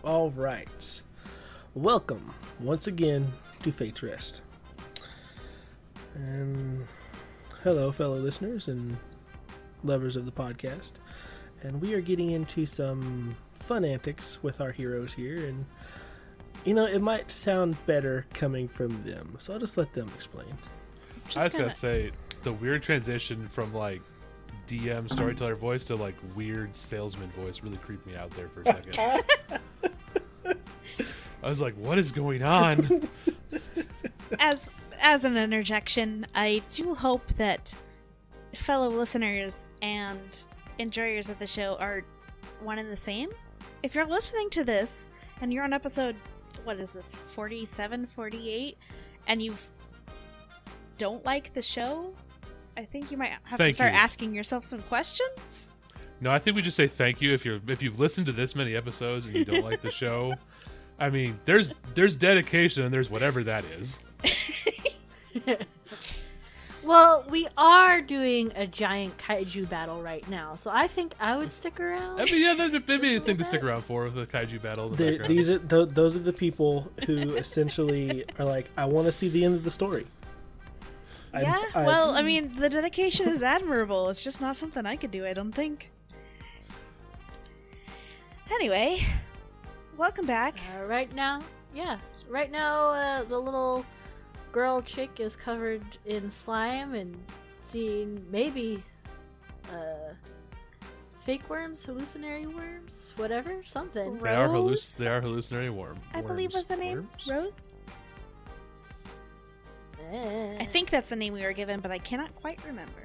All right. Welcome once again to Fate's Rest. And hello, fellow listeners and lovers of the podcast. And we are getting into some fun antics with our heroes here. And, you know, it might sound better coming from them. So I'll just let them explain. I was going to say, the weird transition from, like, DM storyteller voice to, like, weird salesman voice really creeped me out there for a second. I was like, what is going on? As an interjection, I do hope that fellow listeners and enjoyers of the show are one and the same. If you're listening to this and you're on episode, what is this, 47, 48, and you don't like the show, I think you might have to start asking yourself some questions. No, I think we just say thank you if you've listened to this many episodes and you don't like the show. I mean, there's dedication and there's whatever that is. Well, we are doing a giant kaiju battle right now, so I think I would stick around. I mean, yeah, that'd be a thing to stick around for, with the kaiju battle in the background. Those are the people who essentially are like, I want to see the end of the story. I mean, the dedication is admirable. It's just not something I could do, I don't think. Anyway, welcome back. Right now, the little girl chick is covered in slime and seeing maybe fake worms, hallucinatory worms, whatever, something. They are hallucinatory worms. I believe was the name. Worms? Rose? I think that's the name we were given, but I cannot quite remember.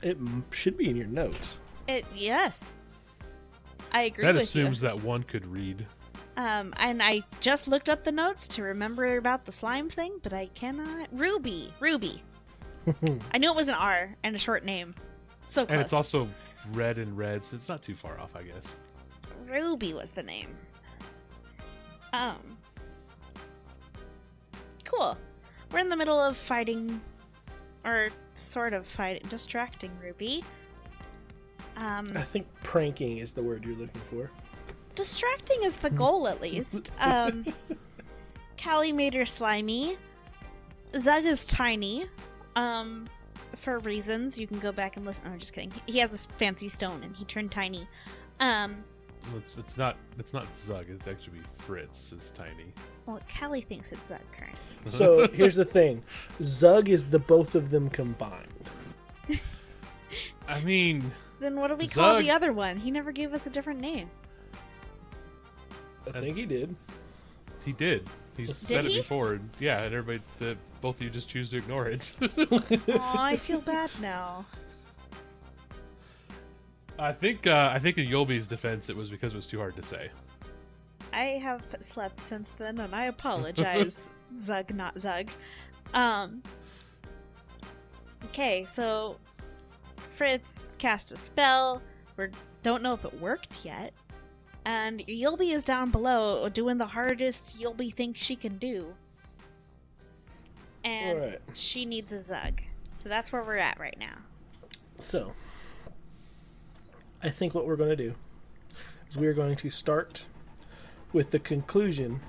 It should be in your notes. Yes. I agree that with you. That assumes that one could read. And I just looked up the notes to remember about the slime thing, but I cannot. Ruby. I knew it was an R and a short name. So close. And it's also red and red, so it's not too far off, I guess. Ruby was the name. Cool. We're in the middle of fighting, or sort of fighting, distracting Ruby. I think pranking is the word you're looking for. Distracting is the goal, at least. Callie made her slimy. Zug is tiny. For reasons. You can go back and listen. Oh, I'm just kidding. He has a fancy stone, and he turned tiny. It's not Zug. It'd actually be Fritz is tiny. Well, Callie thinks it's Zug currently. So here's the thing. Zug is the both of them combined. I mean... Then what do we call the other one? He never gave us a different name. I think he did. He did. He's said it before. Yeah, and everybody, both of you just choose to ignore it. Aw, I feel bad now. I think in Yolbi's defense, it was because it was too hard to say. I have slept since then, and I apologize, Zug, not Zug. Okay, so Fritz cast a spell. We don't know if it worked yet. And Yulby is down below doing the hardest Yulby thinks she can do. And she needs a Zug. So that's where we're at right now. So, I think what we're going to do is we are going to start with the conclusion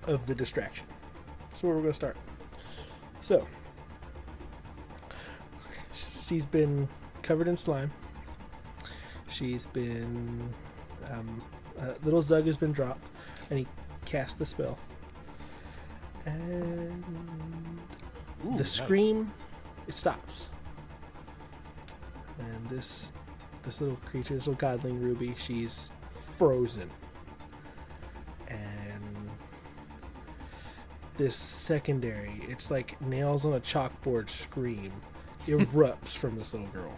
of the distraction. So where we're going to start. So, she's been covered in slime. She's been... little Zug has been dropped, and he cast the spell. And the scream, it stops. And this little creature, this little godling Ruby, she's frozen. And this secondary, it's like nails on a chalkboard scream, erupts from this little girl.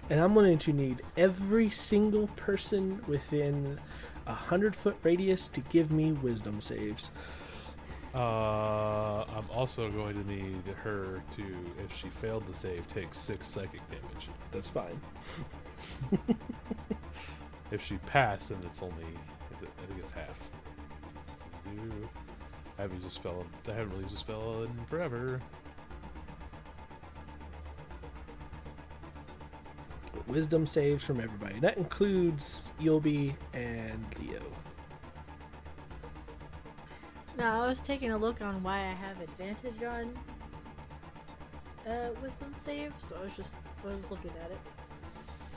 And I'm going to need every single person within 100-foot radius to give me wisdom saves. I'm also going to need her to, if she failed the save, take 6 psychic damage. That's fine. If she passed, then it's only, I think it's half. I haven't used a spell in forever. wisdom saves from everybody. That includes Yulby and Leo. Now, I was taking a look on why I have advantage on wisdom save, so I was looking at it.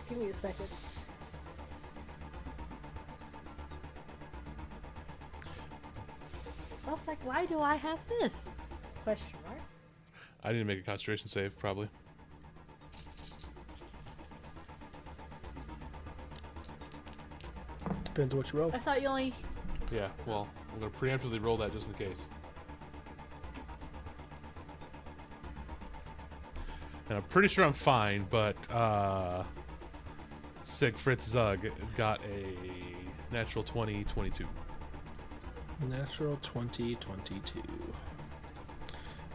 Give me a second. I was like, why do I have this? Question mark. I need to make a concentration save, probably. Depends what you roll. I thought you only... Yeah, well, I'm going to preemptively roll that just in case. And I'm pretty sure I'm fine, but Sig Fritz Zug got a natural 20, 22. Natural 20, 22.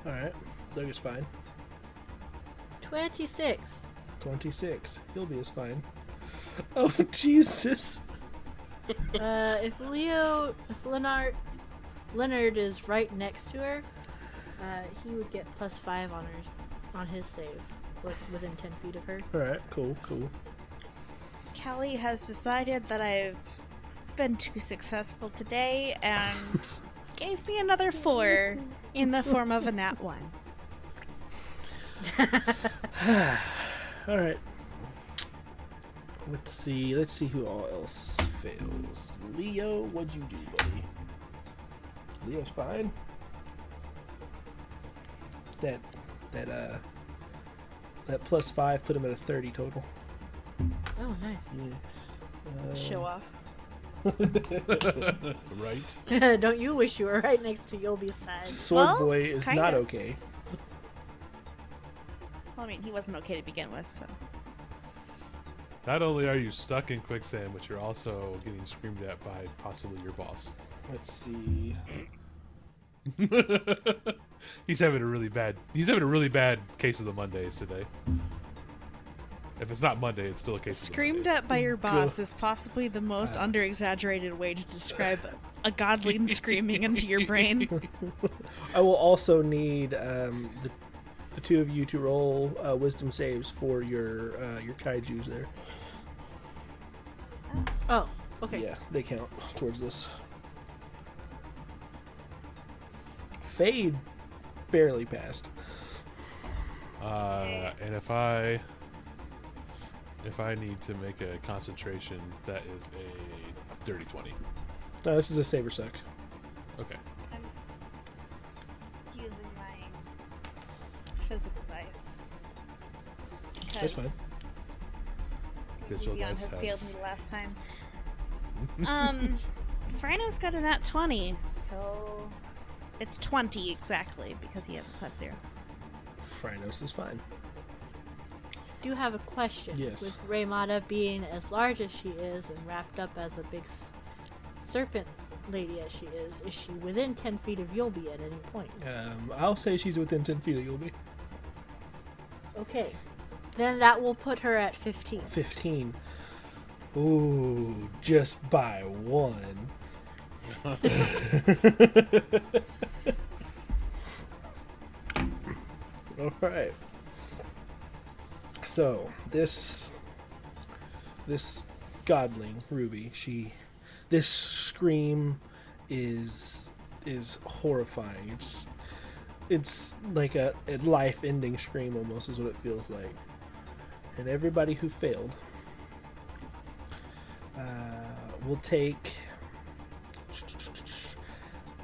Alright, Zug is fine. 26. 26. Yulby is fine. Oh, Jesus. If Leonard is right next to her, he would get +5 on his save, like within 10 feet of her. Alright, cool. Callie has decided that I've been too successful today and gave me another 4 in the form of a nat 1. Alright. Let's see who all else fails. Leo, what'd you do, buddy? Leo's fine. That +5 put him at a 30 total. Oh, nice. Yeah. Show off. Right? Don't you wish you were right next to Yulby's side? Sword Well, Boy is kinda. not okay. Well, I mean, he wasn't okay to begin with, so. Not only are you stuck in quicksand, but you're also getting screamed at by possibly your boss. Let's see. He's having a really bad case of the Mondays today. If it's not Monday, it's still a case Screamed of the Mondays. at by your boss is possibly the most under-exaggerated way to describe a godling screaming into your brain. I will also need the two of you to roll wisdom saves for your kaijus there. Oh, okay. Yeah, they count towards this. Fade barely passed. And if I need to make a concentration, that is a dirty 20. No, this is a saber suck. Okay. I'm using my physical dice. That's fine. Digital Leon dice has have- failed me the last time. Frino's got a nat 20, so it's 20 exactly because he has a +0. Phrynos is fine. Do have a question. Yes. With Raymata being as large as she is and wrapped up as a big serpent lady as she is she within 10 feet of Yulby at any point? I'll say she's within 10 feet of Yulby. Okay. Then that will put her at 15. 15. Ooh, just by 1. All right. So this godling Ruby, this scream is horrifying. It's like a life-ending scream almost is what it feels like. And everybody who failed will take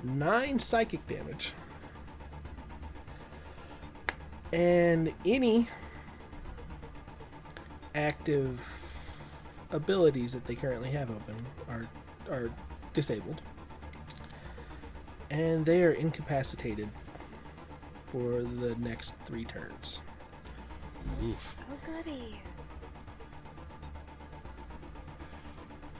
9 psychic damage. And any active abilities that they currently have open are disabled. And they are incapacitated for the next 3 turns. Oof. Oh, goody.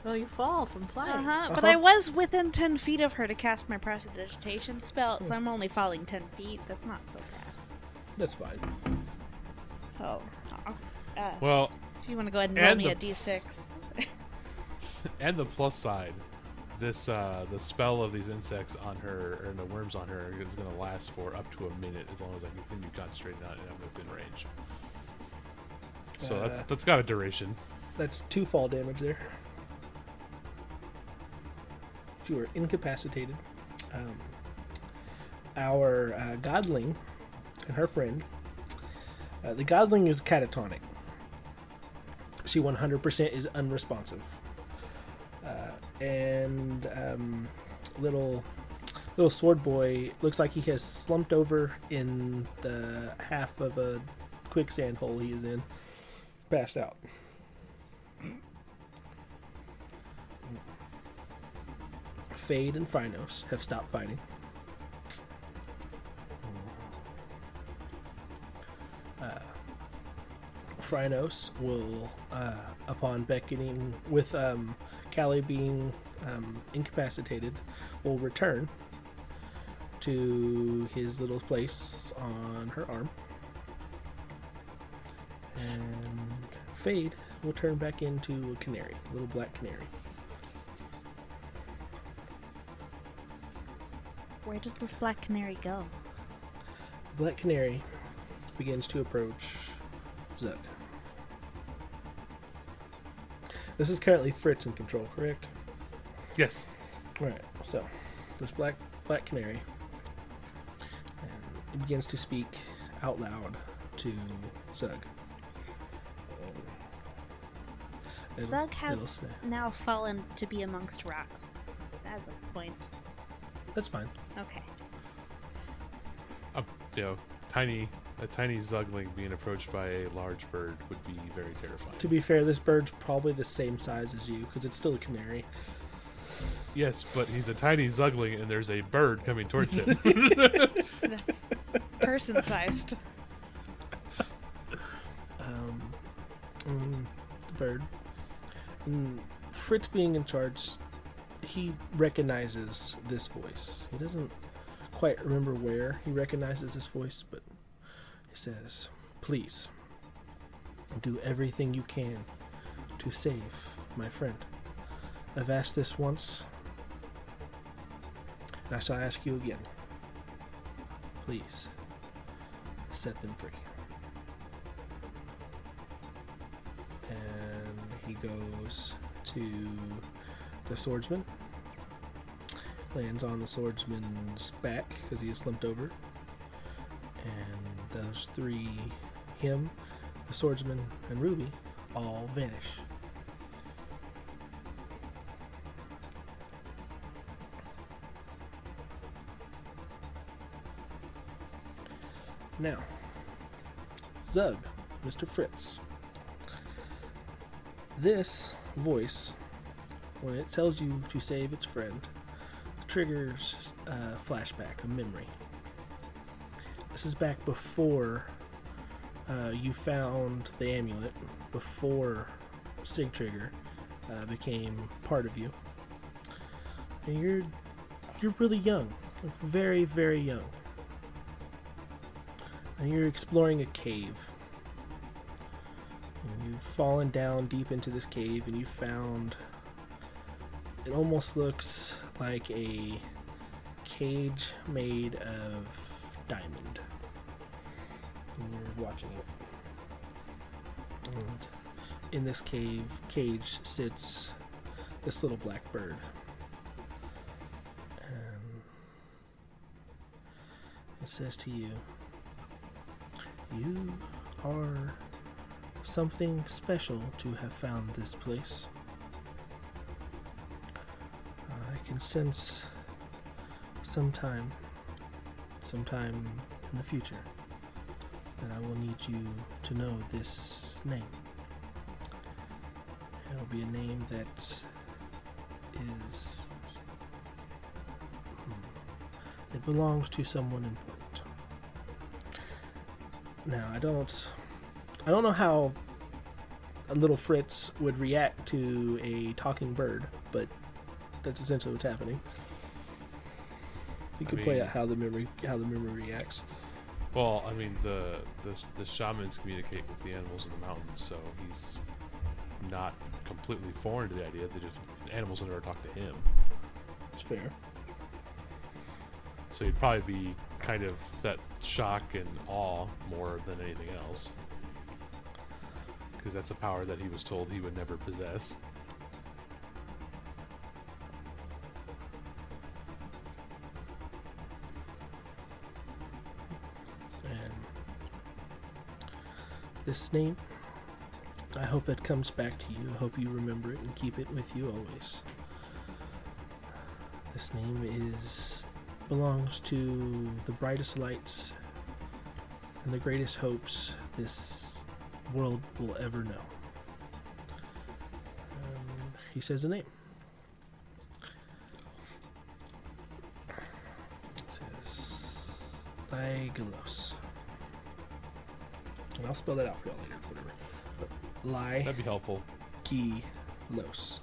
Well, you fall from flying. But I was within 10 feet of her to cast my prestidigitation spell, so I'm only falling 10 feet. That's not so bad. That's fine. So, Well, if you want to go ahead and roll and me the- a d6. and the plus side, this the spell of these insects on her, or the worms on her, is going to last for up to a minute as long as I continue concentrating on it and I'm within range. So that's got a duration. That's 2 fall damage there. You are incapacitated. Our godling and her friend. The godling is catatonic. She 100% is unresponsive. And little sword boy looks like he has slumped over in the half of a quicksand hole he is in, passed out. Fade and Phrynos have stopped fighting. Phrynos will, upon beckoning, with Callie being incapacitated, will return to his little place on her arm. And Fade will turn back into a canary, a little black canary. Where does this black canary go? The black canary begins to approach Zug. This is currently Fritz in control, correct? Yes. Right. So, this black canary, and it begins to speak out loud to Zug. Zug has now fallen to be amongst rocks. As a point. That's fine. Okay. A tiny Zugling being approached by a large bird would be very terrifying. To be fair, this bird's probably the same size as you, because it's still a canary. Yes, but he's a tiny Zugling, and there's a bird coming towards him. That's person-sized. The bird. And Fritz being in charge, he recognizes this voice. He doesn't quite remember where he recognizes this voice, but he says, "Please, do everything you can to save my friend. I've asked this once, and I shall ask you again. Please, set them free." And he goes to the swordsman, lands on the swordsman's back because he is slumped over, and those three, him, the swordsman, and Ruby, all vanish. Now, Zug, Mr. Fritz. This voice, when it tells you to save its friend, triggers a flashback, a memory. This is back before you found the amulet, before Sig Trigger became part of you. And you're really young, like very, very young. And you're exploring a cave. And you've fallen down deep into this cave, and you found, it almost looks like a cage made of diamond. And you're watching it. And in this cage sits this little black bird. And it says to you, "You are something special to have found this place. I can sense sometime in the future that I will need you to know this name. It'll be a name that is... it belongs to someone important." Now, I don't know how a little Fritz would react to a talking bird, but that's essentially what's happening. You could play out how the memory reacts. Well, I mean, the shamans communicate with the animals in the mountains, so he's not completely foreign to the idea that if animals will never talk to him. It's fair. So he'd probably be kind of that shock and awe more than anything else. because that's a power that he was told he would never possess. And this name, I hope it comes back to you. I hope you remember it and keep it with you always. This name belongs to the brightest lights and the greatest hopes this world will ever know. He says a name. It says Ligelos. And I'll spell that out for y'all later, whatever. That'd be helpful. Ligelos.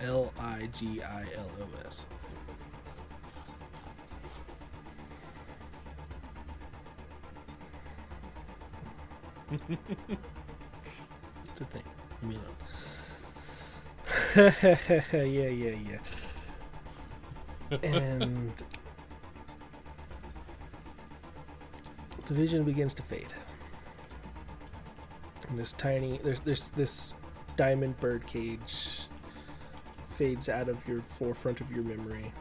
Ligillos. It's a thing. Leave me alone. yeah. And the vision begins to fade. And this diamond bird cage fades out of your forefront of your memory.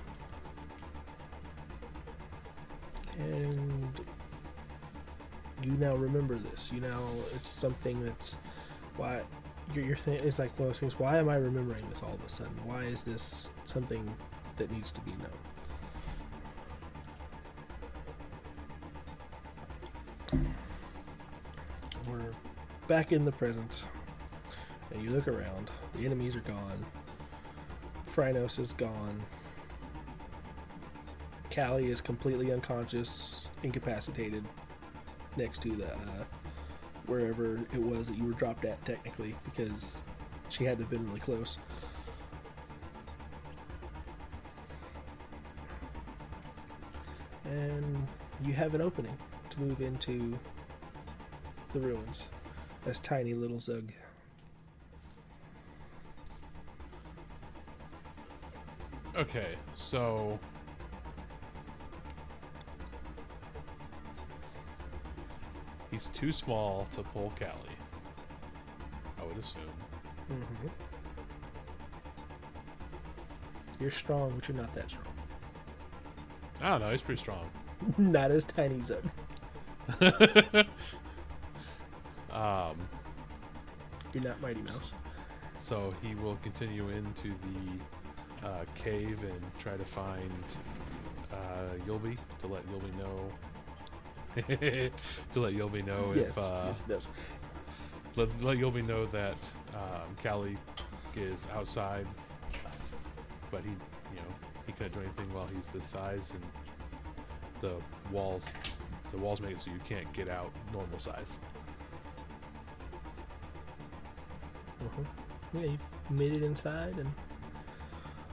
And you now remember this. It's something that's why your thing is like one of those things. Why am I remembering this all of a sudden? Why is this something that needs to be known? We're back in the present, and you look around. The enemies are gone. Phrynos is gone. Callie is completely unconscious, incapacitated, next to the wherever it was that you were dropped at, technically, because she had to have been really close. And you have an opening to move into the ruins as tiny little Zug. Okay, so he's too small to pull Callie, I would assume. Mm-hmm. You're strong, but you're not that strong. I don't know, he's pretty strong. Not as tiny Zug. You're not Mighty Mouse. So he will continue into the cave and try to find Yulby to let Yulby know. To let Yulby know Yes, if yes, it does. let Yulby know that Callie is outside, but he couldn't do anything while he's this size, and the walls make it so you can't get out normal size. Yeah, you've made it inside,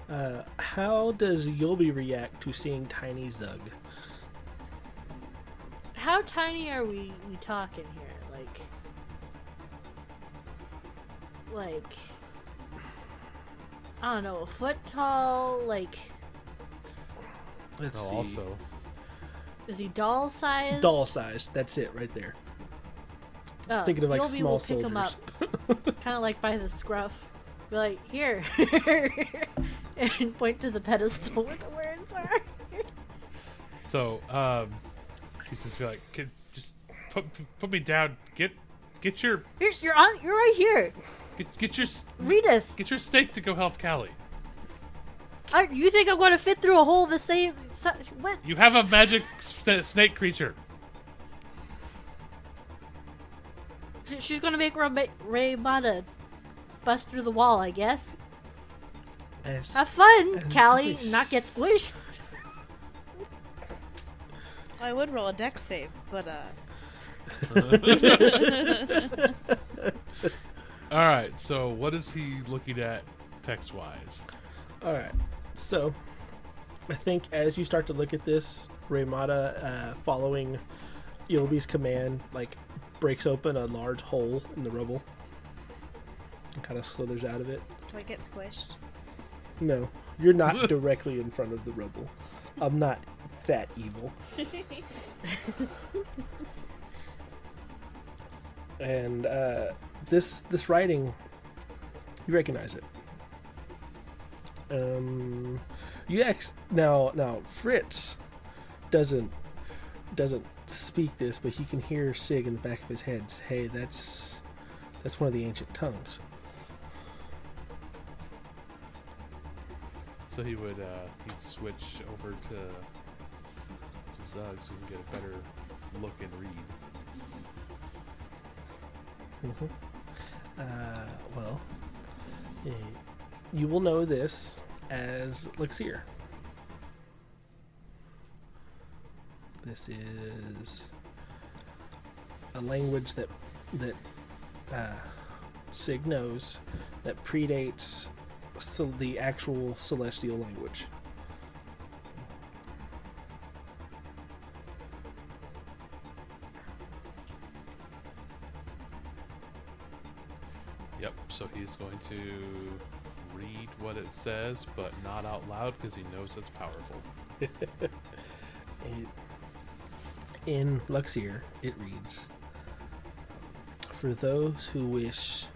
and how does Yulby react to seeing tiny Zug? How tiny are we talking here? Like, I don't know, a foot tall, like... Let's see. Also, Is he doll sized? Doll size. That's it right there. Oh, Thinking of like Yulby small will pick him soldiers. up, kind of like by the scruff. Be like, here, and point to the pedestal where the words are. so he's just be like, just put me down. Get your You're right here. get your Read us. get your snake to go help Callie. You think I'm going to fit through a hole the same? What? You have a magic snake creature. She's going to make Raymata bust through the wall, I guess. Have fun, Callie. Not get squished. I would roll a dex save, but All right. So what is he looking at text-wise? All right. So, I think as you start to look at this, Raymata, following Yulby's command, like breaks open a large hole in the rubble and kind of slithers out of it. do I get squished? No, you're not directly in front of the rubble. I'm not that evil. And this writing, you recognize it. Now Fritz doesn't speak this, but he can hear Sig in the back of his head say, "Hey, that's one of the ancient tongues." So he would he'd switch over to Zug so he can get a better look and read. Well, you will know this as Lixir. This is a language that Sig knows that predates the actual celestial language. Yep, so he's going to read what it says, but not out loud because he knows it's powerful. In Luxir, it reads, "For those who wish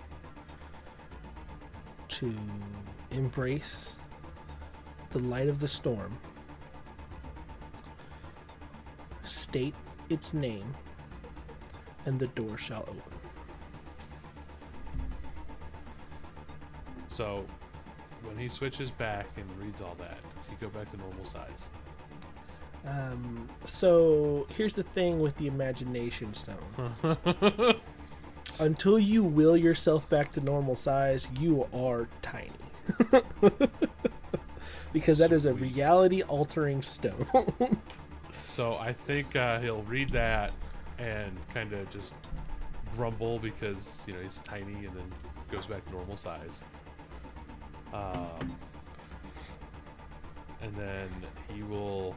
to embrace the light of the storm, state its name, and the door shall open." So, when he switches back and reads all that, does he go back to normal size? So here's the thing with the imagination stone. Until you will yourself back to normal size, you are tiny. Because that is a reality altering stone. So I think he'll read that and kind of just grumble because, you know, he's tiny, and then goes back to normal size. And then he will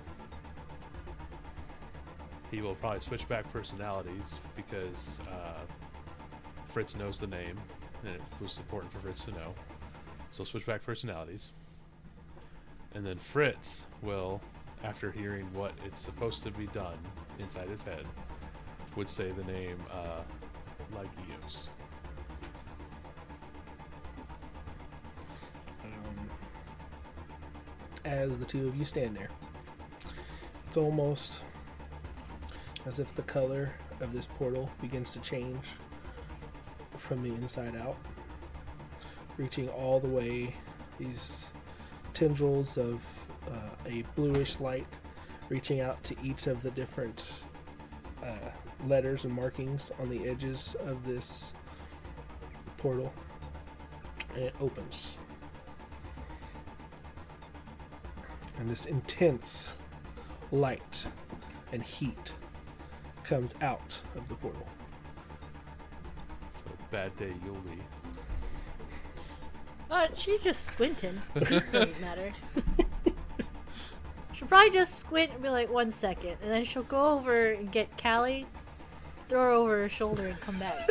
probably switch back personalities because Fritz knows the name, and it was important for Fritz to know. So switch back personalities. And then Fritz will, after hearing what it's supposed to be done inside his head, would say the name Lygios. As the two of you stand there, it's almost as if the color of this portal begins to change from the inside out, reaching all the way, these tendrils of a bluish light reaching out to each of the different letters and markings on the edges of this portal, and it opens. And this intense light and heat comes out of the portal. So bad day you'll be. She's just squinting. Doesn't matter. She'll probably just squint and be like, 1 second, and then she'll go over and get Callie, throw her over her shoulder, and come back.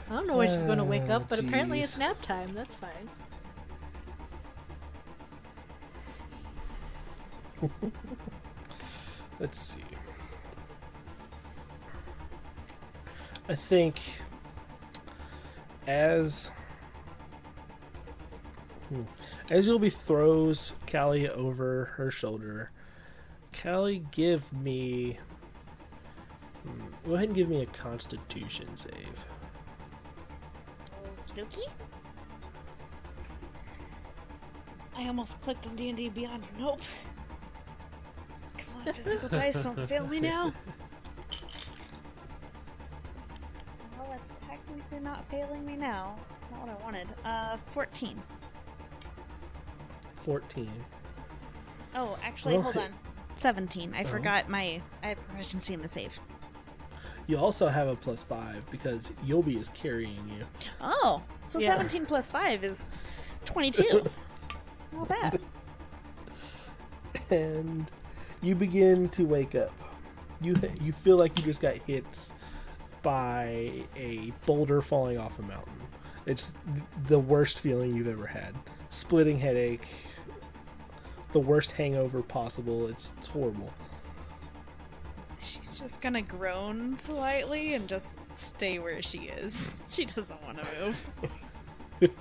I don't know when she's going to wake up, but apparently it's nap time. That's fine. Let's see. I think as Yulby throws Callie over her shoulder, Callie, give me... go ahead and give me a Constitution save. Okey-dokey. I almost clicked on D&D Beyond. Nope. Come on, physical dice, don't fail me now. Well, that's technically not failing me now. That's not what I wanted. 14. 14. Oh, actually, hold Okay. on. 17. I Oh. forgot I have proficiency in the save. You also have a +5 because Yulby is carrying you. Oh, so Yeah. 17 plus 5 is 22. Not bad. And you begin to wake up. You feel like you just got hit by a boulder falling off a mountain. It's the worst feeling you've ever had. Splitting headache, the worst hangover possible. It's horrible. She's just gonna groan slightly and just stay where she is. She doesn't want to move.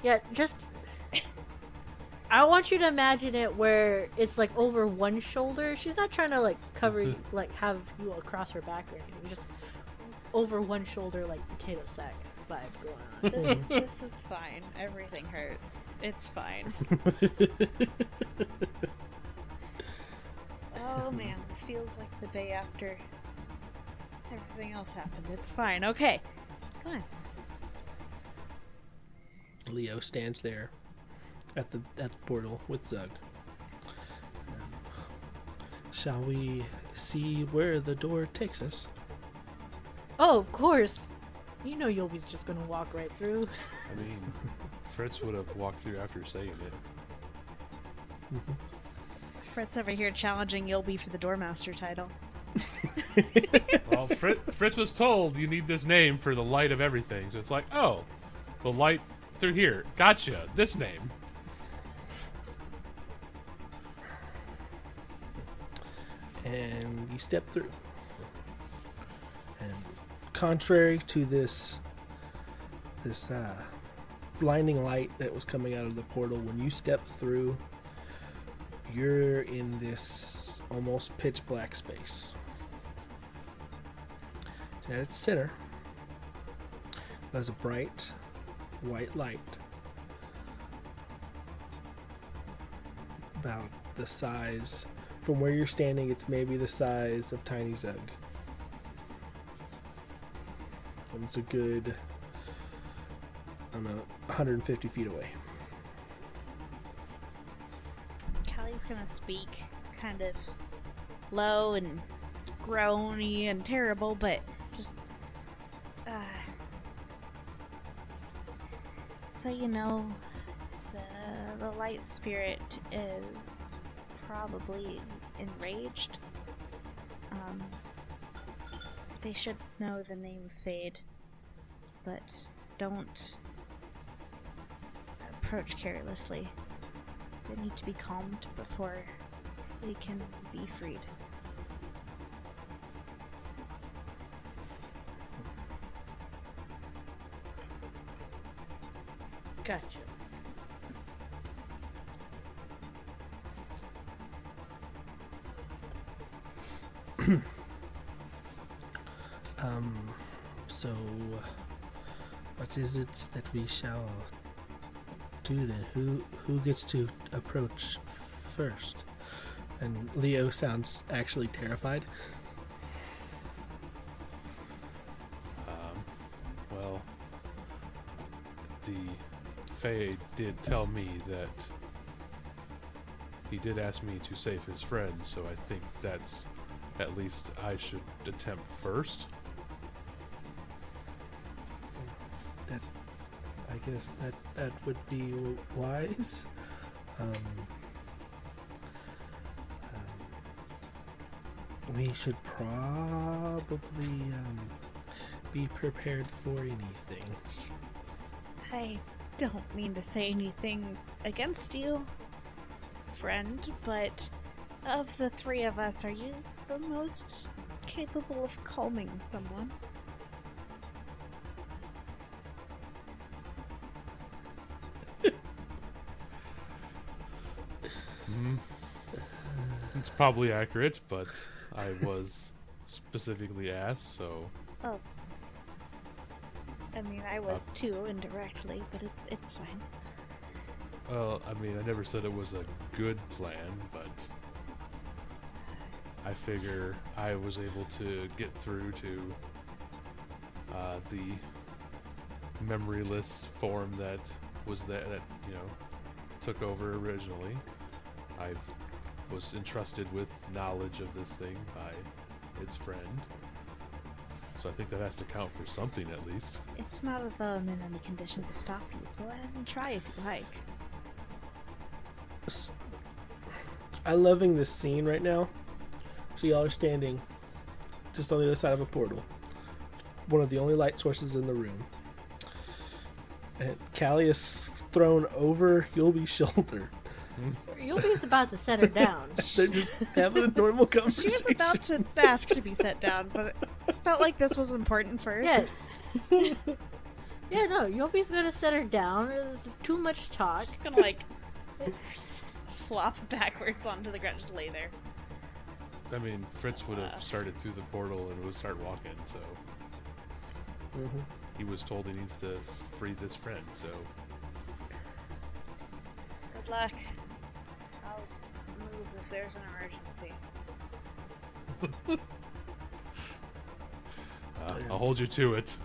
Yeah, just... I want you to imagine it where it's like over one shoulder. She's not trying to like cover you, like have you across her back or anything. Just over one shoulder, like potato sack vibe going on. This is fine. Everything hurts. It's fine. Oh man, this feels like the day after everything else happened. It's fine. Okay. Come on. Leo stands there at the portal with Zug. Shall we see where the door takes us? Oh, of course. You know Yobi's just gonna walk right through. I mean, Fritz would have walked through after saying it. Mm-hmm. Fritz over here challenging Yulby for the Doormaster title. Well, Fritz was told you need this name for the light of everything. So it's like, oh, the light through here. Gotcha. This name. And you step through. And contrary to this blinding light that was coming out of the portal, when you step through, you're in this almost pitch black space. At its center, there's a bright white light about the size. From where you're standing, it's maybe the size of Tiny Zug. And it's a good, I don't know, 150 feet away. Callie's gonna speak kind of low and groany and terrible, but just so you know, the light spirit is probably enraged. They should know the name Fade, but don't approach carelessly. They need to be calmed before they can be freed. Gotcha. So what is it that we shall do then? Who gets to approach first? And Leo sounds actually terrified. Well, the Fae did tell me that he did ask me to save his friend, so I think that's at least I should attempt first. I guess that would be wise. We should probably be prepared for anything. I don't mean to say anything against you, friend, but of the three of us, are you the most capable of calming someone? It's probably accurate, but I was specifically asked, so... Oh. I mean, I was too, indirectly, but it's fine. Well, I mean, I never said it was a good plan, but I figure I was able to get through to the memoryless form that was that took over originally. I was entrusted with knowledge of this thing by its friend. So I think that has to count for something at least. It's not as though I'm in any condition to stop you. Go ahead and try if you like. I'm loving this scene right now. So y'all are standing just on the other side of a portal. One of the only light sources in the room. And Callie is thrown over Yulby's shoulder. Yubi's about to set her down. They're just having a normal She conversation. was about to ask to be set down, but it felt like this was important first. Yeah. Yeah, no, Yubi's gonna set her down. There's too much talk. Just gonna like flop backwards onto the ground, just lay there. I mean, Fritz would have started through the portal and would start walking, so Mhm. he was told he needs to free this friend, so Good luck. I'll move if there's an emergency. I'll hold you to it.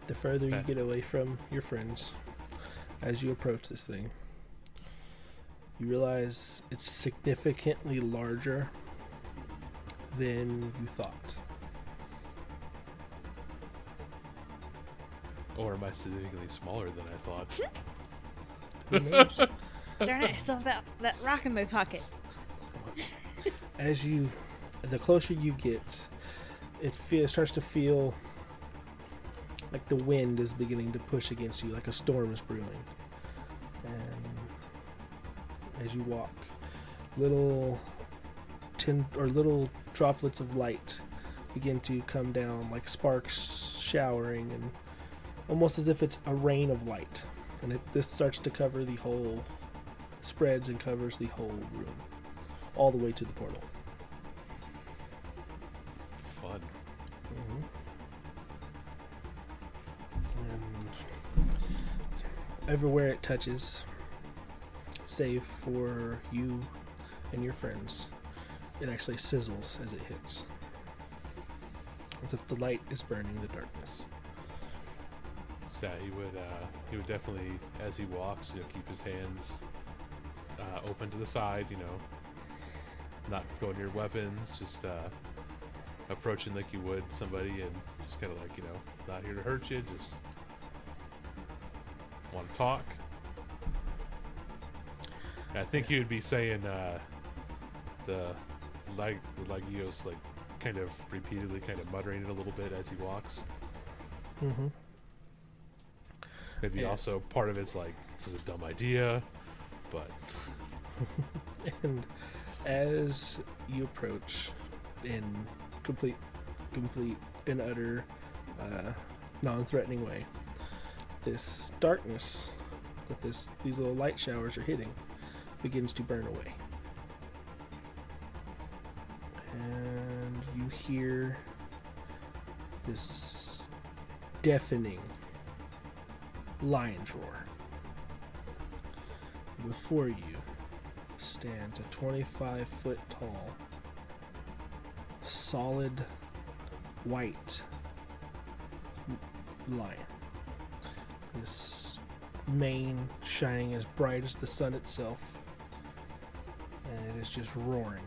The further you Okay. get away from your friends, as you approach this thing, you realize it's significantly larger than you thought. Or am I significantly smaller than I thought? Who knows? Darn it, I still have that rock in my pocket. The closer you get, it starts to feel like the wind is beginning to push against you, like a storm is brewing. And as you walk, little droplets of light begin to come down, like sparks showering, and almost as if it's a rain of light. And this starts to cover the whole, spreads and covers the whole room, all the way to the portal. Fun. And everywhere it touches, save for you and your friends, it actually sizzles as it hits, as if the light is burning the darkness. So yeah, he would definitely, as he walks, keep his hands open to the side, not go near weapons, just approaching like you would somebody, and just kind of like, not here to hurt you, just want to talk. I think he would be saying the Lagios, like, kind of repeatedly, kind of muttering it a little bit as he walks. Mm-hmm. Maybe Yeah. also part of it's like, this is a dumb idea, but And as you approach in complete and utter non-threatening way, this darkness that these little light showers are hitting begins to burn away. And you hear this deafening lion's roar. Before you stands a 25-foot tall, solid white lion. This mane shining as bright as the sun itself, and it is just roaring.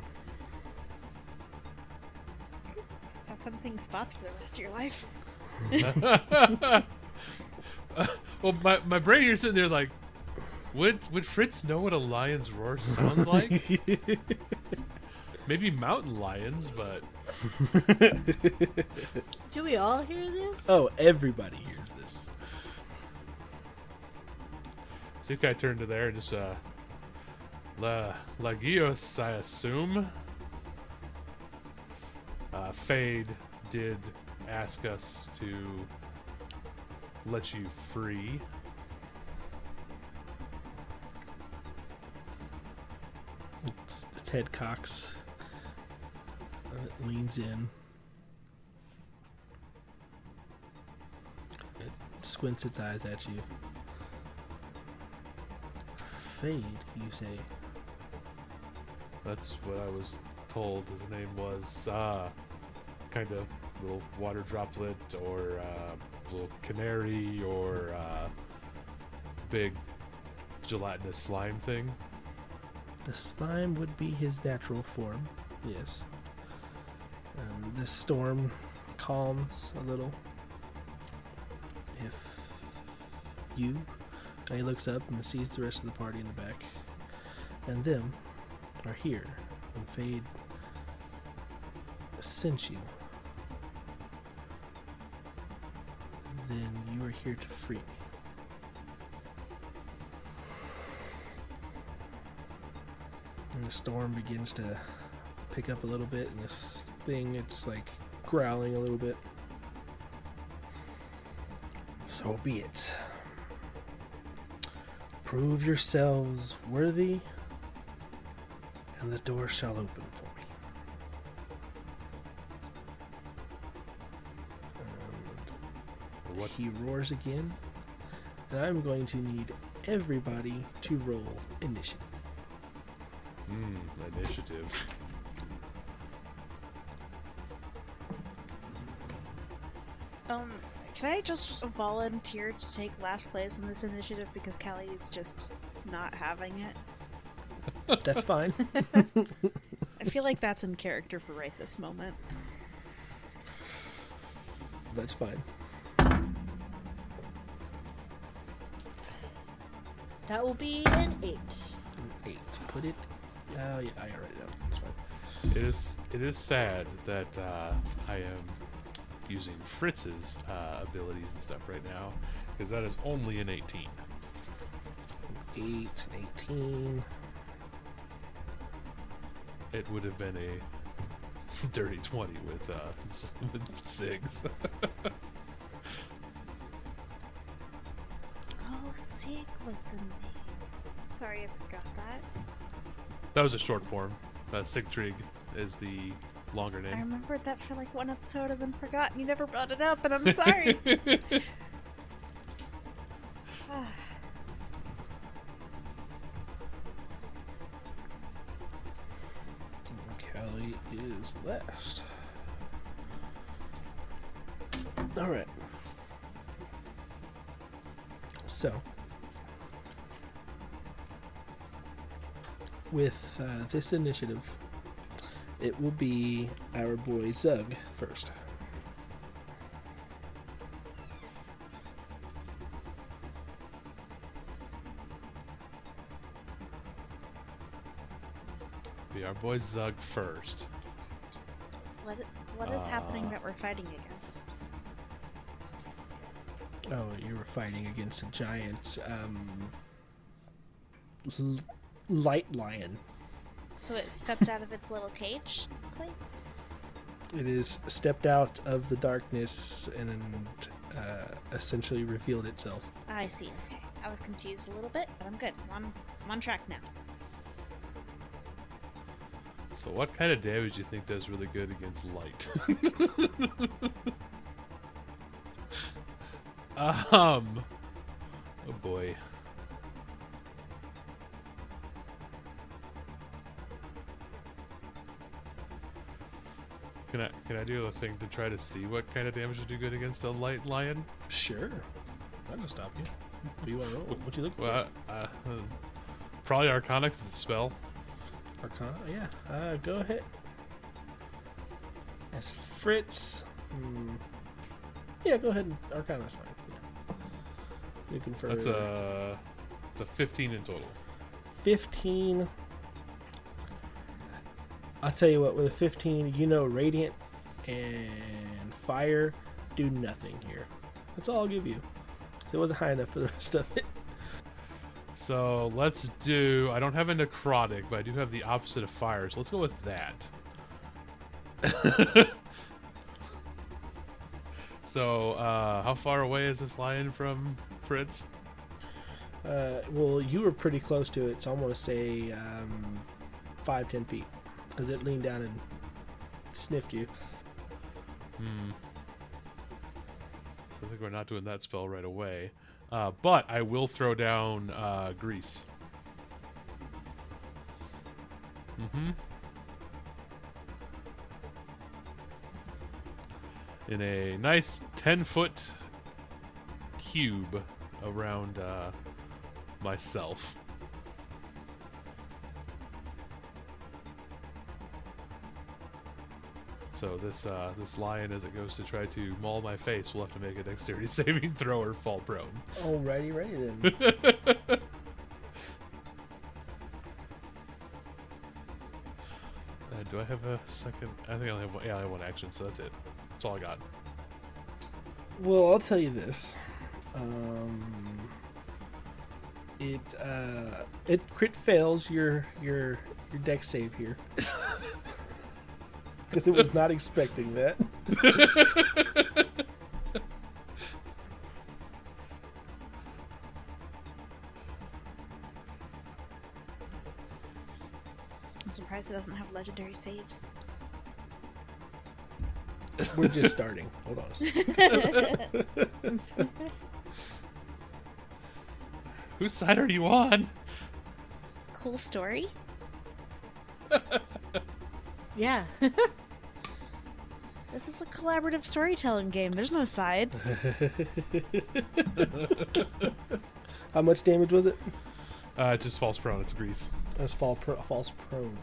Have fun seeing spots for the rest of your life. well, my brain here sitting there like, would Fritz know what a lion's roar sounds like? Maybe mountain lions, but Do we all hear this? Oh, everybody hears this. I think I turned to there and just Lagios, I assume. Fade did ask us to let you free. Its head cocks. And it leans in. It squints its eyes at you. Fade, you say. That's what I was told his name was. Kind of little water droplet, or little canary, or big gelatinous slime thing. The slime would be his natural form, yes. This storm calms a little. If you, and he looks up and sees the rest of the party in the back, and them are here, and Fade sent you, then you are here to free me. And the storm begins to pick up a little bit, and this thing, it's like growling a little bit. So be it. Prove yourselves worthy, and the door shall open for me. And What? he roars again, and I'm going to need everybody to roll initiative. Initiative. Can I just volunteer to take last place in this initiative because Callie is just not having it? That's fine. I feel like that's in character for right this moment. That's fine. That will be an 8. An 8. Put it. Oh, yeah, I got it down. It's fine. It is sad that I am using Fritz's abilities and stuff right now, because that is only an 18. 8, 18. It would have been a dirty 20 with SIGs. Oh, Sig was the name. Sorry, I forgot that. That was a short form. Sigtrig is the longer I name. remembered that for like one episode and then forgot, and you never brought it up, and I'm sorry. Callie is last. Alright. So, with this initiative, it will be our boy Zug first. Be our boy Zug first. What is happening that we're fighting against? Oh, you were fighting against a giant light lion. So it stepped out of its little cage place? It is stepped out of the darkness and essentially revealed itself. I see, okay. I was confused a little bit, but I'm good. I'm on track now. So what kind of damage do you think does really good against light? Oh boy. Can I do a thing to try to see what kind of damage would do good against a light lion? Sure. I'm gonna stop you. What do you want to roll? What you look for? Well, probably Arcana 'cause it's a spell. Arcana? Yeah. Go ahead. As Fritz. Yeah, go ahead and Arcana's fine. Yeah. You can for It's a 15 in total. 15. I'll tell you what, with a 15, you know Radiant and Fire do nothing here. That's all I'll give you. So it wasn't high enough for the rest of it. So let's do. I don't have a necrotic, but I do have the opposite of fire. So let's go with that. So how far away is this lion from Fritz? Well, you were pretty close to it, so I'm going to say 5-10 feet. Because it leaned down and sniffed you. So I think we're not doing that spell right away. But I will throw down grease. In a nice 10-foot cube around myself. So this lion, as it goes to try to maul my face, will have to make a dexterity saving throw or fall prone. Alrighty, ready then. Do I have a second? I think I only have one. Yeah, I have one action, so that's it. That's all I got. Well, I'll tell you this. it crit fails your dex save here. Because it was not expecting that. I'm surprised it doesn't have legendary saves. We're just starting. Hold on a second. Whose side are you on? Cool story. Yeah. This is a collaborative storytelling game. There's no sides. How much damage was it? It just falls prone. It's grease. It was false prone.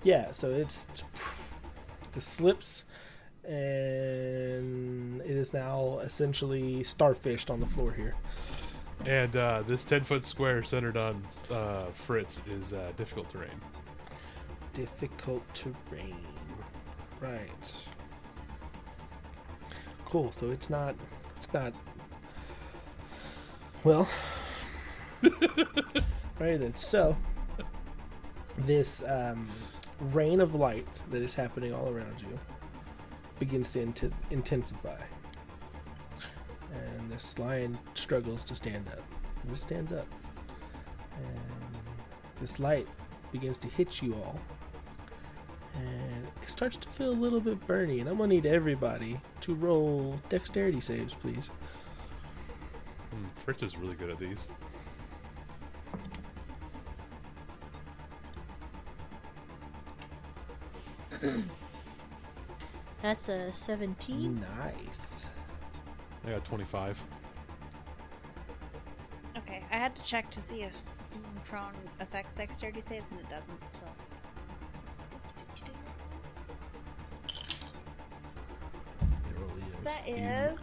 Yeah, so it slips, and it is now essentially starfished on the floor here. And this 10-foot square centered on Fritz is difficult terrain. Difficult terrain. Right. Cool. So it's not. Well. Right then. So this rain of light that is happening all around you begins to intensify, and this lion struggles to stand up. It stands up, and this light begins to hit you all, and it starts to feel a little bit burny, and I'm gonna need everybody to roll dexterity saves, please. Fritz is really good at these. That's a 17. Nice. I got 25. Okay, I had to check to see if being prone affects dexterity saves, and it doesn't, so. That is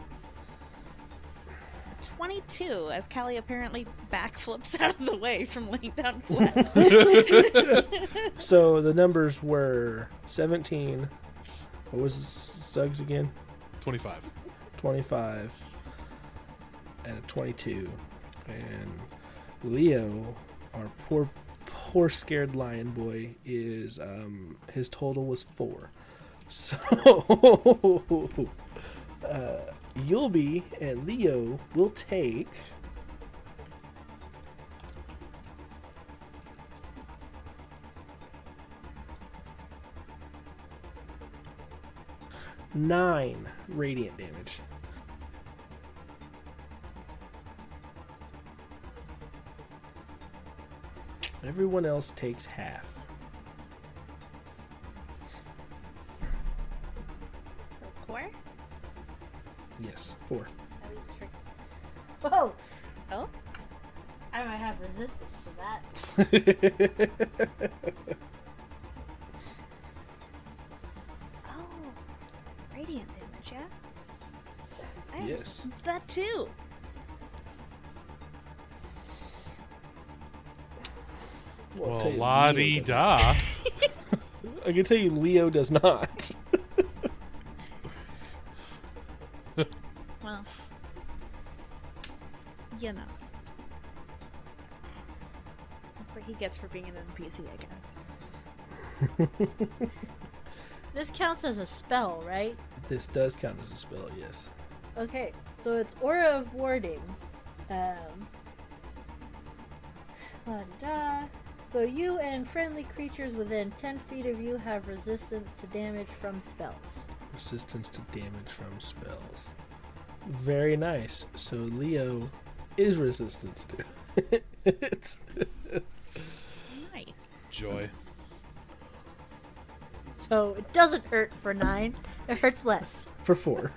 22, as Callie apparently backflips out of the way from laying down flat. So the numbers were 17. What was Suggs again? 25. 25 and a 22. And Leo, our poor scared lion boy, is his total was 4. So Yulby and Leo will take 9 radiant damage. Everyone else takes half. So 4? Yes, 4. At least for. Whoa! Oh? I might have resistance to that. Oh. Radiant damage, yeah? I have Yes. resistance to that too. Well, I'll Well, tell you, la Leo di doesn't. da. I can tell you Leo does not. Well. You know. That's what he gets for being an NPC, I guess. This counts as a spell, right? This does count as a spell, yes. Okay, so it's Aura of Warding. La-da-da. So you and friendly creatures within 10 feet of you have resistance to damage from spells. Resistance to damage from spells. Very nice. So Leo is resistant to it. Nice. Joy. So it doesn't hurt for 9. It hurts less. For 4.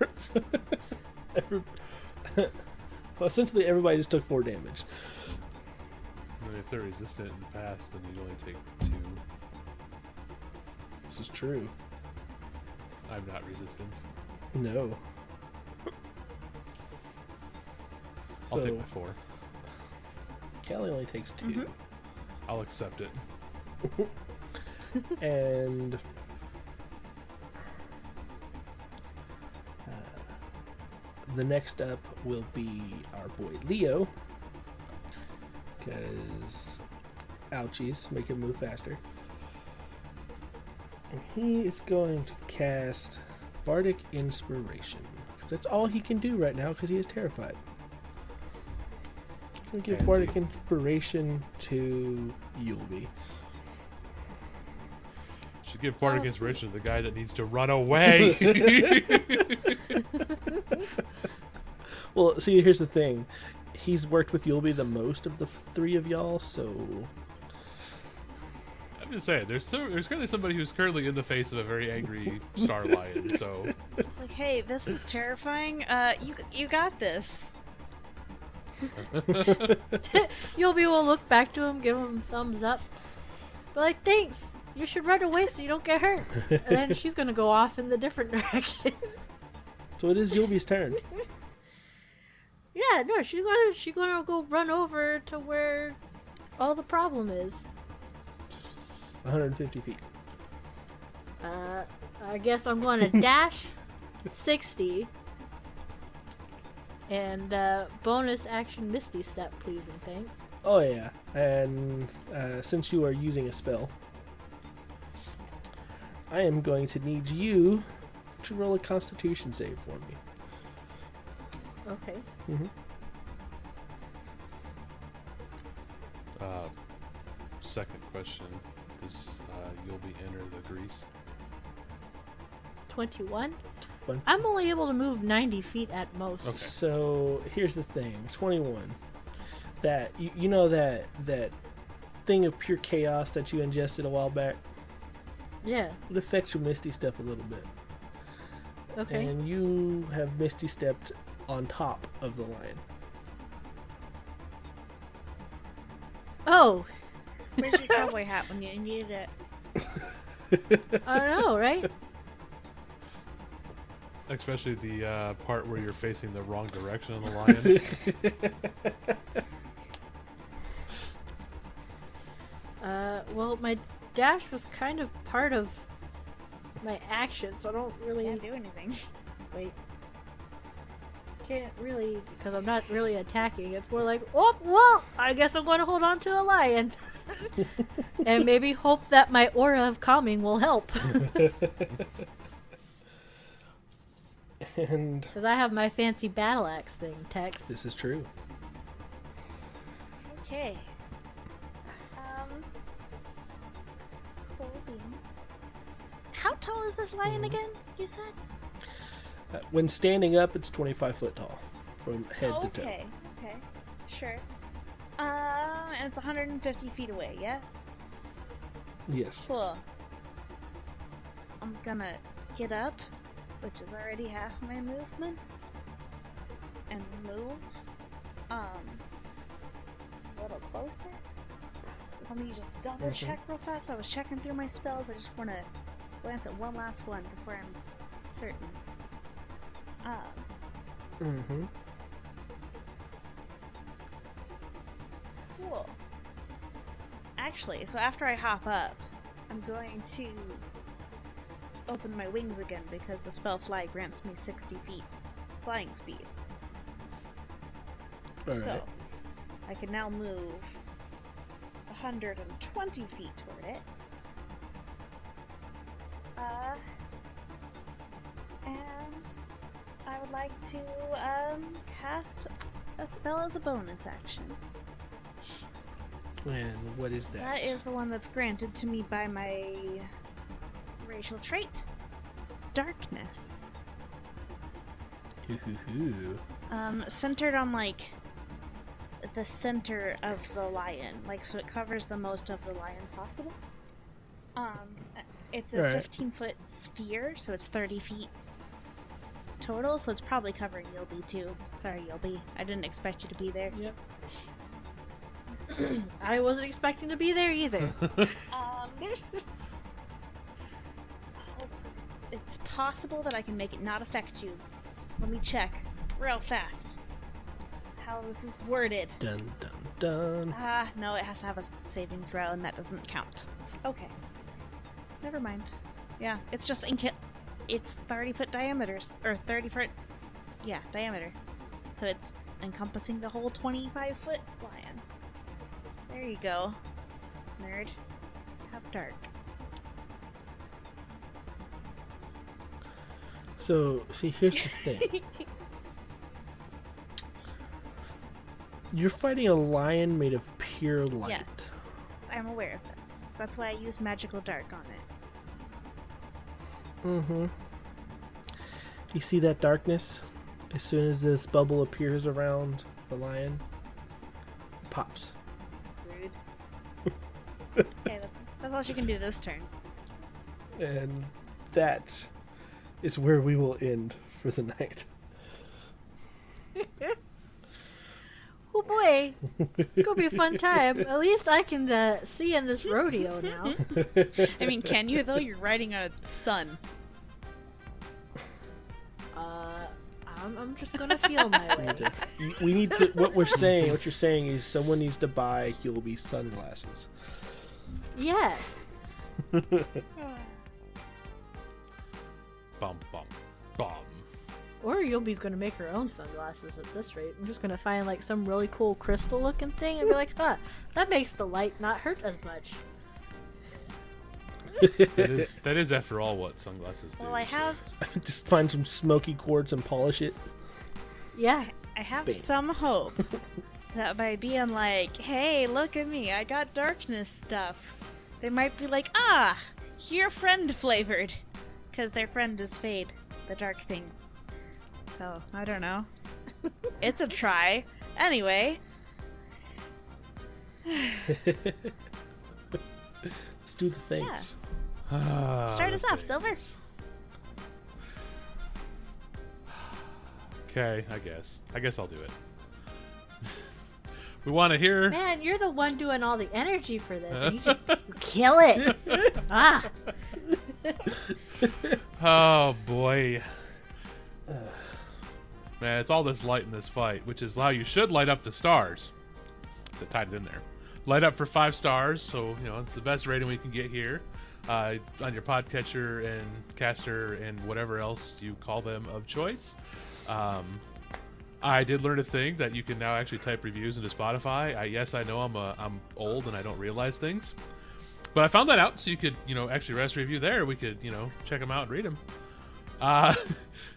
Well, essentially everybody just took 4 damage. And if they're resistant in the past, then you'd only take 2. This is true. I'm not resistant. No. I'll So- take my 4. Callie only takes 2. Mhm. I'll accept it. And the next up will be our boy Leo. because ouchies make him move faster. And he is going to cast Bardic Inspiration. Because that's all he can do right now because he is terrified. I'm going to give Pansy. Bardic Inspiration to Yulby. Should give Bardic Inspiration to the guy that needs to run away. Well, see, here's the thing. He's worked with Yulby the most of the three of y'all, so... I'm just saying, there's currently somebody who's currently in the face of a very angry star lion, so... It's like, hey, this is terrifying. You got this. You'll be able to look back to him, give him a thumbs up. But like, thanks. You should run away so you don't get hurt. And then she's gonna go off in the different direction. So it is Yulby's turn. Yeah, no, she's gonna go run over to where all the problem is. 150 feet. I guess I'm gonna dash 60. And bonus action Misty Step, please and thanks. Oh yeah, and since you are using a spell, I am going to need you to roll a Constitution save for me. Okay. Mm-hmm. Second question. Does Yulby enter the grease? 21. 20. I'm only able to move 90 feet at most. Okay. So here's the thing: 21. That you know that thing of pure chaos that you ingested a while back. Yeah. It affects your Misty Step a little bit, Okay. and you have Misty Stepped on top of the lion. Oh, Where's your cowboy hat when you needed it? I don't know, right? Especially the part where you're facing the wrong direction on the lion. Well, my dash was kind of part of my action, so I don't really Can't do anything. wait. Can't really, because I'm not really attacking. It's more like, oh, well, I guess I'm going to hold on to the lion. And maybe hope that my aura of calming will help. And Because I have my fancy battle axe thing, Tex. this is true. Okay. Cool beans. How tall is this lion again? You said? When standing up, it's 25 foot tall from head to toe. Okay. Okay. Sure. And it's 150 feet away. Yes. Yes. Cool. I'm gonna get up, which is already half my movement, and move a little closer. Let me just double check real fast. I was checking through my spells. I just want to glance at one last one before I'm certain. Mm-hmm. Cool. Actually, so after I hop up, I'm going to open my wings again because the spell fly grants me 60 feet flying speed. All So, right. I can now move 120 feet toward it. And I would like to cast a spell as a bonus action. And what is that? That is the one that's granted to me by my racial trait, Darkness. Hoo-hoo-hoo. Centered on like the center of the lion, like so it covers the most of the lion possible. It's a Alright. 15-foot sphere, so it's 30 feet total, so it's probably covering Yulby too. Sorry, Yulby. I didn't expect you to be there. Yep. I wasn't expecting to be there either. It's possible that I can make it not affect you. Let me check real fast how this is worded. Dun dun dun. No, it has to have a saving throw, and that doesn't count. Okay. Never mind. Yeah, it's just it's 30-foot diameters, or 30-foot, diameter. So it's encompassing the whole 25-foot lion. There you go. Nerd. Have dark. So, see, here's the thing. You're fighting a lion made of pure light. Yes. I'm aware of this. That's why I used magical dark on it. Mm-hmm. You see that darkness? As soon as this bubble appears around the lion, it pops. Rude. Okay, that's all she can do this turn. And that is where we will end for the night. Oh boy, it's gonna be a fun time. At least I can see in this rodeo now. I mean, can you though? You're riding a sun. I'm just gonna feel my way. We need to. What you're saying is someone needs to buy Yulby sunglasses. Yes. Bum, bum, bum. Or Yulby's gonna make her own sunglasses at this rate. I'm just gonna find like some really cool crystal looking thing and be like, huh, that makes the light not hurt as much. That is after all what sunglasses do. Well, I have Just find some smoky quartz and polish it. Yeah. I have Bam. some hope that by being like, hey, look at me, I got darkness stuff, they might be like, you're friend flavored. Because their friend is Fade, the dark thing. So, I don't know. It's a try. Anyway. Let's do the things. Start us off, Silver. Okay, I guess I'll do it. We want to hear. Man, you're the one doing all the energy for this, and you just kill it. Oh boy. Man, it's all this light in this fight, which is how you should light up the stars. So tied it in there. Light up for 5 stars, so it's the best rating we can get here. On your podcatcher and caster and whatever else you call them of choice. I did learn a thing that you can now actually type reviews into Spotify. Yes, I know I'm old and I don't realize things, but I found that out, so you could actually rest review there. We could check them out and read them.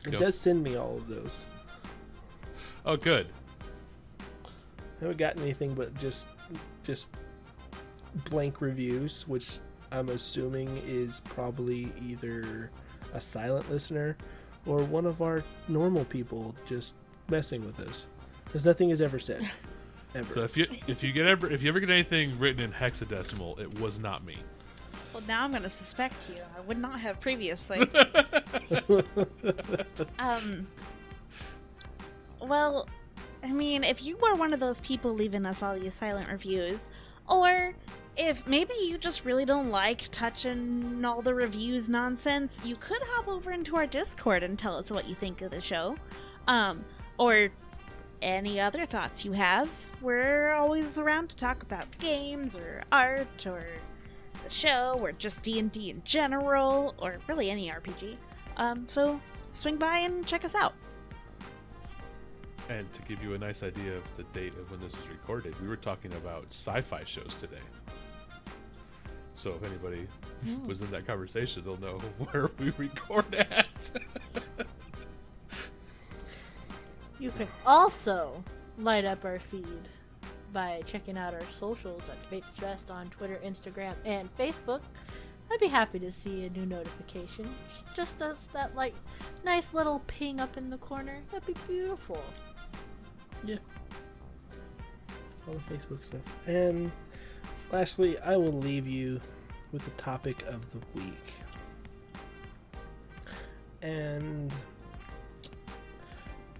It does send me all of those. Oh, good. I haven't gotten anything but just blank reviews, which I'm assuming is probably either a silent listener or one of our normal people just messing with us, because nothing is ever said. Ever. So if you ever get anything written in hexadecimal, it was not me. Well, now I'm going to suspect you. I would not have previously. Well, I mean, if you were one of those people leaving us all these silent reviews, or if maybe you just really don't like touching all the reviews nonsense, you could hop over into our Discord and tell us what you think of the show. Or any other thoughts you have. We're always around to talk about games or art or the show or just D&D in general, or really any RPG. So swing by and check us out. And to give you a nice idea of the date of when this was recorded, we were talking about sci-fi shows today. So if anybody was in that conversation, they'll know where we record at. You can also light up our feed by checking out our socials at Fates Rest on Twitter, Instagram, and Facebook. I'd be happy to see a new notification. Just as that nice little ping up in the corner. That'd be beautiful. Yeah. All the Facebook stuff. And lastly, I will leave you with the topic of the week. And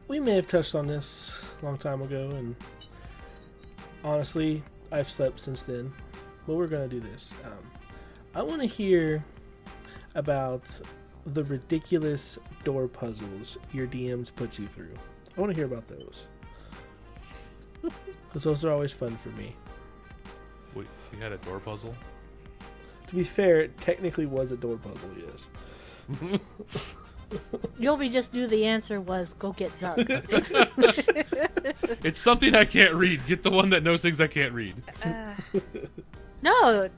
we may have touched on this a long time ago, and honestly, I've slept since then. But we're going to do this. I want to hear about the ridiculous door puzzles your DMs put you through. I want to hear about those. Because those are always fun for me. Wait, you had a door puzzle? To be fair, it technically was a door puzzle, yes. Yulby just knew the answer was go get Zug. It's something I can't read. Get the one that knows things I can't read. No,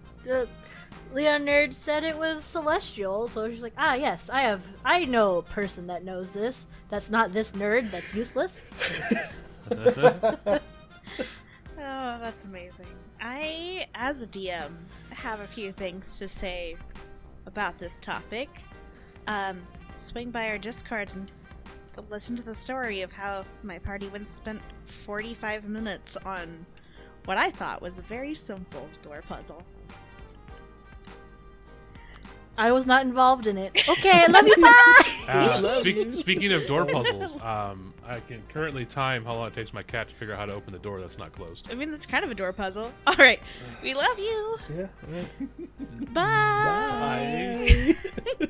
Leon Nerd said it was celestial, so she's like, yes, I know a person that knows this. That's not this nerd. That's useless. Oh, that's amazing. I, as a DM, have a few things to say about this topic. Swing by our Discord and listen to the story of how my party once spent 45 minutes on what I thought was a very simple door puzzle. I was not involved in it. Okay, I love you, bye! Speaking of door puzzles, I can currently time how long it takes my cat to figure out how to open the door that's not closed. I mean, that's kind of a door puzzle. All right, we love you. Yeah. Bye. Bye.